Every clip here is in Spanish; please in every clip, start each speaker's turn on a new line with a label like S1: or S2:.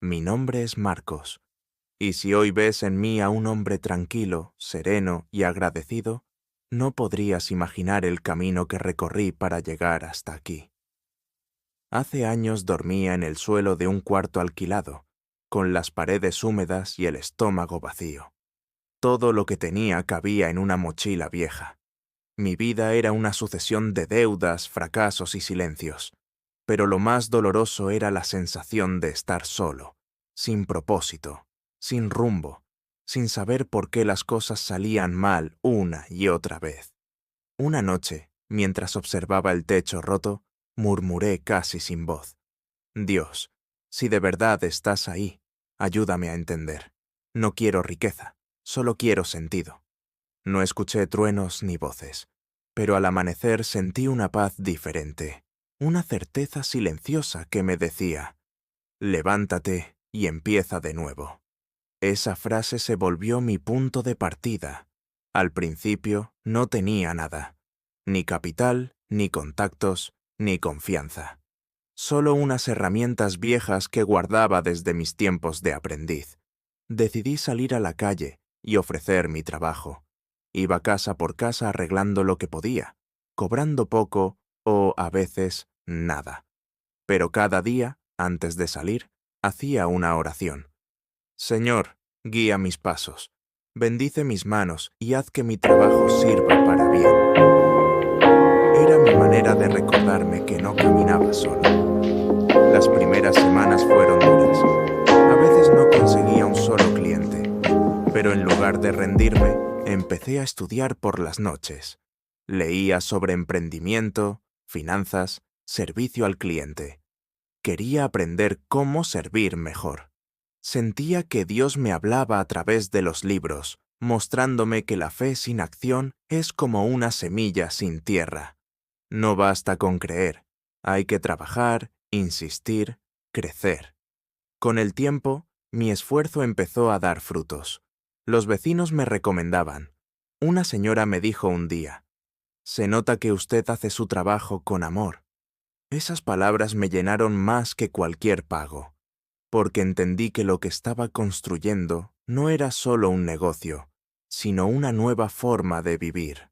S1: Mi nombre es Marcos, y si hoy ves en mí a un hombre tranquilo, sereno y agradecido, no podrías imaginar el camino que recorrí para llegar hasta aquí. Hace años dormía en el suelo de un cuarto alquilado, con las paredes húmedas y el estómago vacío. Todo lo que tenía cabía en una mochila vieja. Mi vida era una sucesión de deudas, fracasos y silencios, pero lo más doloroso era la sensación de estar solo, sin propósito, sin rumbo, sin saber por qué las cosas salían mal una y otra vez. Una noche, mientras observaba el techo roto, murmuré casi sin voz: Dios, si de verdad estás ahí, ayúdame a entender. No quiero riqueza, solo quiero sentido. No escuché truenos ni voces, pero al amanecer sentí una paz diferente, una certeza silenciosa que me decía: levántate y empieza de nuevo. Esa frase se volvió mi punto de partida. Al principio no tenía nada, ni capital, ni contactos, ni confianza. Solo unas herramientas viejas que guardaba desde mis tiempos de aprendiz. Decidí salir a la calle y ofrecer mi trabajo. Iba casa por casa arreglando lo que podía, cobrando poco o, a veces, nada. Pero cada día, antes de salir, hacía una oración. Señor, guía mis pasos, bendice mis manos y haz que mi trabajo sirva para bien. Era mi manera de recordarme que no caminaba solo. Las primeras semanas fueron duras. A veces no conseguía un solo cliente, pero en lugar de rendirme, empecé a estudiar por las noches. Leía sobre emprendimiento, finanzas, servicio al cliente. Quería aprender cómo servir mejor. Sentía que Dios me hablaba a través de los libros, mostrándome que la fe sin acción es como una semilla sin tierra. No basta con creer, hay que trabajar, insistir, crecer. Con el tiempo, mi esfuerzo empezó a dar frutos. Los vecinos me recomendaban. Una señora me dijo un día: «Se nota que usted hace su trabajo con amor». Esas palabras me llenaron más que cualquier pago, porque entendí que lo que estaba construyendo no era solo un negocio, sino una nueva forma de vivir.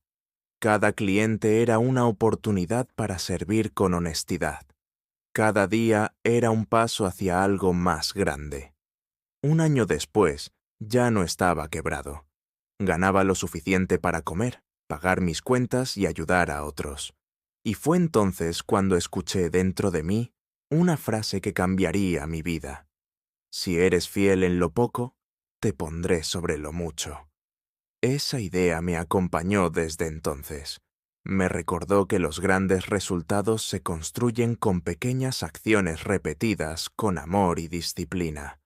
S1: Cada cliente era una oportunidad para servir con honestidad. Cada día era un paso hacia algo más grande. Un año después, ya no estaba quebrado. Ganaba lo suficiente para comer, pagar mis cuentas y ayudar a otros. Y fue entonces cuando escuché dentro de mí una frase que cambiaría mi vida. Si eres fiel en lo poco, te pondré sobre lo mucho. Esa idea me acompañó desde entonces. Me recordó que los grandes resultados se construyen con pequeñas acciones repetidas con amor y disciplina.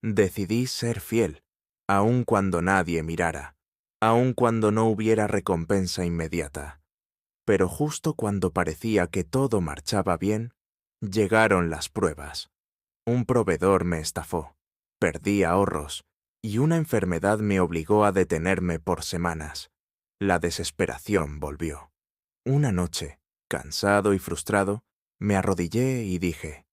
S1: Decidí ser fiel, aun cuando nadie mirara, aun cuando no hubiera recompensa inmediata. Pero justo cuando parecía que todo marchaba bien, llegaron las pruebas. Un proveedor me estafó, perdí ahorros, y una enfermedad me obligó a detenerme por semanas. La desesperación volvió. Una noche, cansado y frustrado, me arrodillé y dije: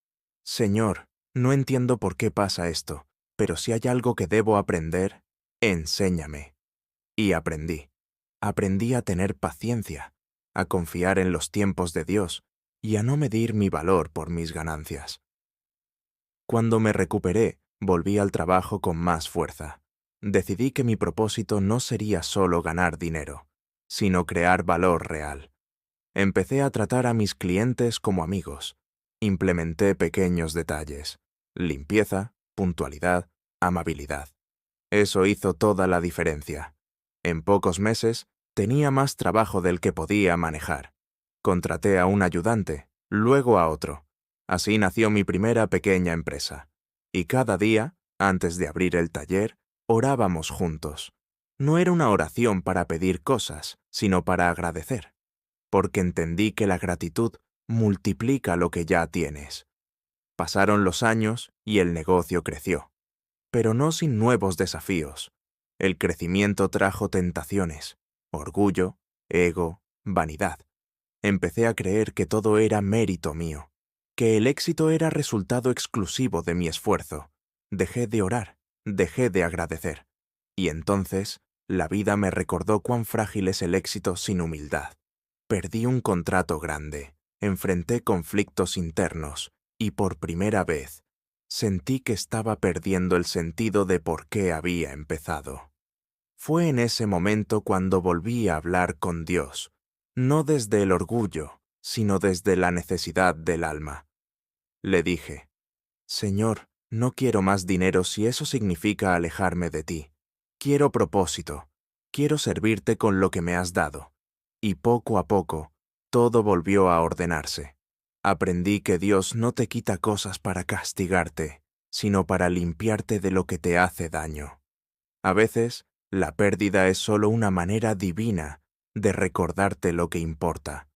S1: Señor, no entiendo por qué pasa esto, pero si hay algo que debo aprender, enséñame. Y aprendí. Aprendí a tener paciencia, a confiar en los tiempos de Dios y a no medir mi valor por mis ganancias. Cuando me recuperé, volví al trabajo con más fuerza. Decidí que mi propósito no sería solo ganar dinero, sino crear valor real. Empecé a tratar a mis clientes como amigos. Implementé pequeños detalles: limpieza, puntualidad, amabilidad. Eso hizo toda la diferencia. En pocos meses, tenía más trabajo del que podía manejar. Contraté a un ayudante, luego a otro. Así nació mi primera pequeña empresa. Y cada día, antes de abrir el taller, orábamos juntos. No era una oración para pedir cosas, sino para agradecer, porque entendí que la gratitud multiplica lo que ya tienes. Pasaron los años y el negocio creció, pero no sin nuevos desafíos. El crecimiento trajo tentaciones, orgullo, ego, vanidad. Empecé a creer que todo era mérito mío, que el éxito era resultado exclusivo de mi esfuerzo. Dejé de orar, dejé de agradecer. Y entonces, la vida me recordó cuán frágil es el éxito sin humildad. Perdí un contrato grande, enfrenté conflictos internos, y por primera vez, sentí que estaba perdiendo el sentido de por qué había empezado. Fue en ese momento cuando volví a hablar con Dios, no desde el orgullo, sino desde la necesidad del alma. Le dije, Señor, no quiero más dinero si eso significa alejarme de ti. Quiero propósito, quiero servirte con lo que me has dado. Y poco a poco, todo volvió a ordenarse. Aprendí que Dios no te quita cosas para castigarte, sino para limpiarte de lo que te hace daño. A veces, la pérdida es solo una manera divina de recordarte lo que importa.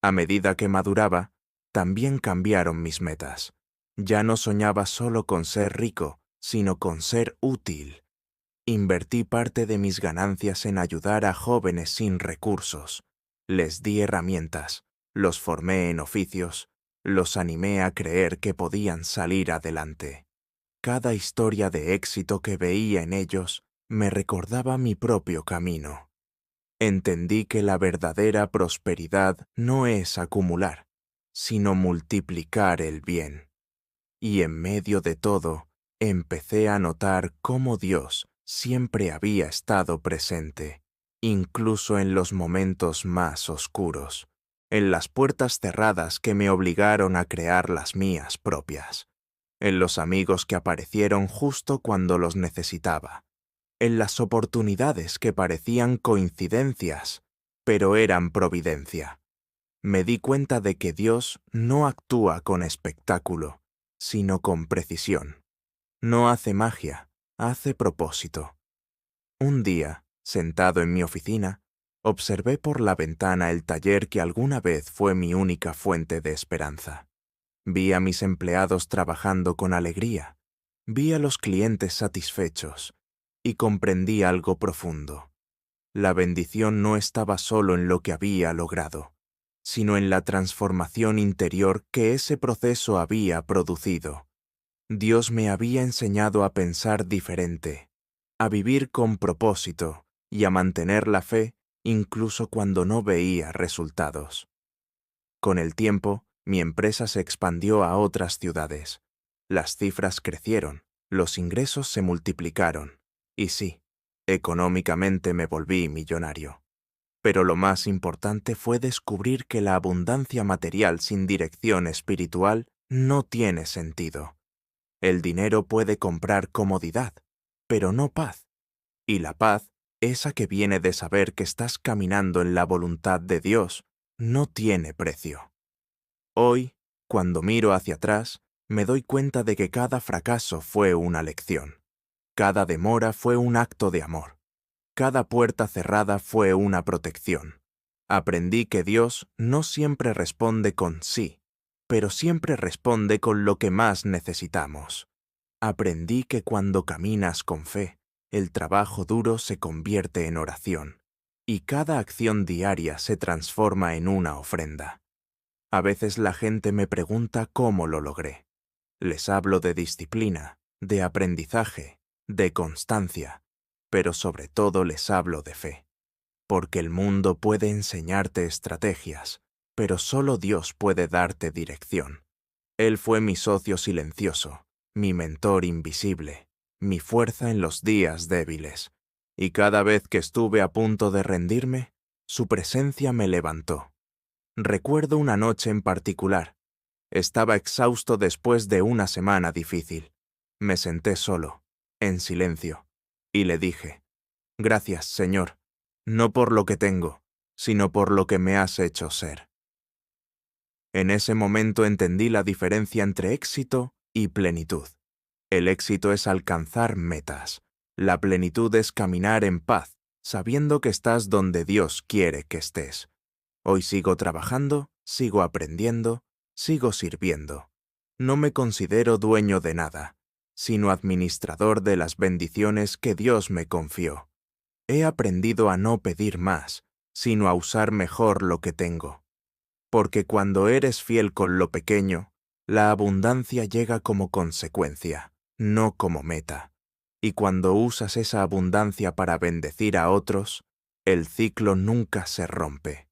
S1: A medida que maduraba, también cambiaron mis metas. Ya no soñaba solo con ser rico, sino con ser útil. Invertí parte de mis ganancias en ayudar a jóvenes sin recursos. Les di herramientas, los formé en oficios, los animé a creer que podían salir adelante. Cada historia de éxito que veía en ellos me recordaba mi propio camino. Entendí que la verdadera prosperidad no es acumular, sino multiplicar el bien. Y en medio de todo, empecé a notar cómo Dios siempre había estado presente, incluso en los momentos más oscuros, en las puertas cerradas que me obligaron a crear las mías propias, en los amigos que aparecieron justo cuando los necesitaba, en las oportunidades que parecían coincidencias, pero eran providencia. Me di cuenta de que Dios no actúa con espectáculo, sino con precisión. No hace magia, hace propósito. Un día, sentado en mi oficina, observé por la ventana el taller que alguna vez fue mi única fuente de esperanza. Vi a mis empleados trabajando con alegría, vi a los clientes satisfechos y comprendí algo profundo. La bendición no estaba solo en lo que había logrado, sino en la transformación interior que ese proceso había producido. Dios me había enseñado a pensar diferente, a vivir con propósito y a mantener la fe incluso cuando no veía resultados. Con el tiempo, mi empresa se expandió a otras ciudades. Las cifras crecieron, los ingresos se multiplicaron, y sí, económicamente me volví millonario. Pero lo más importante fue descubrir que la abundancia material sin dirección espiritual no tiene sentido. El dinero puede comprar comodidad, pero no paz. Y la paz, esa que viene de saber que estás caminando en la voluntad de Dios, no tiene precio. Hoy, cuando miro hacia atrás, me doy cuenta de que cada fracaso fue una lección. Cada demora fue un acto de amor. Cada puerta cerrada fue una protección. Aprendí que Dios no siempre responde con sí, pero siempre responde con lo que más necesitamos. Aprendí que cuando caminas con fe, el trabajo duro se convierte en oración, y cada acción diaria se transforma en una ofrenda. A veces la gente me pregunta cómo lo logré. Les hablo de disciplina, de aprendizaje, de constancia, pero sobre todo les hablo de fe. Porque el mundo puede enseñarte estrategias, pero solo Dios puede darte dirección. Él fue mi socio silencioso, mi mentor invisible, mi fuerza en los días débiles. Y cada vez que estuve a punto de rendirme, su presencia me levantó. Recuerdo una noche en particular. Estaba exhausto después de una semana difícil. Me senté solo, en silencio, y le dije, «Gracias, Señor, no por lo que tengo, sino por lo que me has hecho ser». En ese momento entendí la diferencia entre éxito y plenitud. El éxito es alcanzar metas. La plenitud es caminar en paz, sabiendo que estás donde Dios quiere que estés. Hoy sigo trabajando, sigo aprendiendo, sigo sirviendo. No me considero dueño de nada, sino administrador de las bendiciones que Dios me confió. He aprendido a no pedir más, sino a usar mejor lo que tengo. Porque cuando eres fiel con lo pequeño, la abundancia llega como consecuencia. no como meta. Y cuando usas esa abundancia para bendecir a otros, el ciclo nunca se rompe.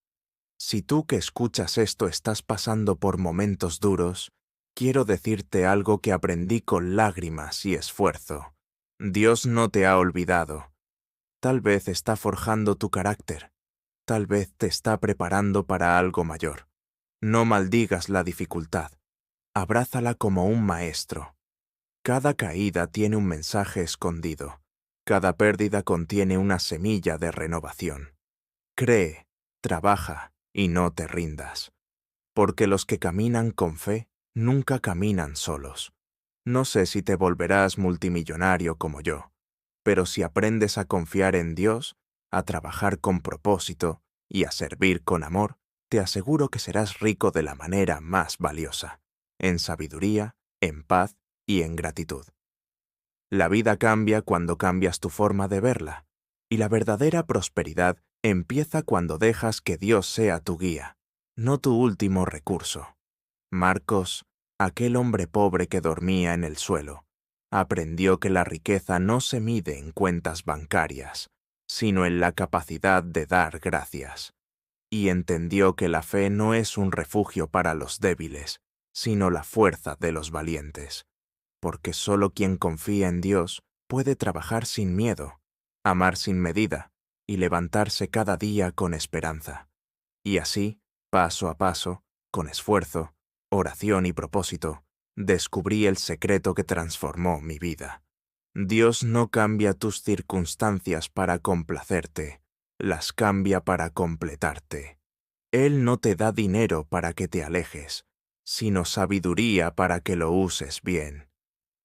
S1: Si tú que escuchas esto estás pasando por momentos duros, quiero decirte algo que aprendí con lágrimas y esfuerzo. Dios no te ha olvidado. Tal vez está forjando tu carácter. Tal vez te está preparando para algo mayor. No maldigas la dificultad. Abrázala como un maestro. Cada caída tiene un mensaje escondido. Cada pérdida contiene una semilla de renovación. Cree, trabaja y no te rindas. Porque los que caminan con fe nunca caminan solos. No sé si te volverás multimillonario como yo, pero si aprendes a confiar en Dios, a trabajar con propósito y a servir con amor, te aseguro que serás rico de la manera más valiosa, en sabiduría, en paz y en gratitud. La vida cambia cuando cambias tu forma de verla, y la verdadera prosperidad empieza cuando dejas que Dios sea tu guía, no tu último recurso. Marcos, aquel hombre pobre que dormía en el suelo, aprendió que la riqueza no se mide en cuentas bancarias, sino en la capacidad de dar gracias. Y entendió que la fe no es un refugio para los débiles, sino la fuerza de los valientes. Porque solo quien confía en Dios puede trabajar sin miedo, amar sin medida y levantarse cada día con esperanza. Y así, paso a paso, con esfuerzo, oración y propósito, descubrí el secreto que transformó mi vida. Dios no cambia tus circunstancias para complacerte, las cambia para completarte. Él no te da dinero para que te alejes, sino sabiduría para que lo uses bien.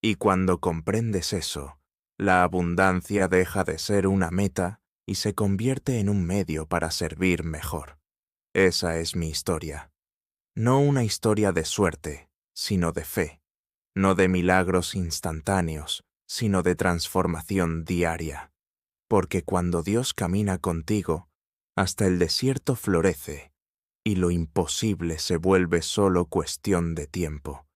S1: Y cuando comprendes eso, la abundancia deja de ser una meta y se convierte en un medio para servir mejor. Esa es mi historia. No una historia de suerte, sino de fe. No de milagros instantáneos, sino de transformación diaria. Porque cuando Dios camina contigo, hasta el desierto florece y lo imposible se vuelve solo cuestión de tiempo.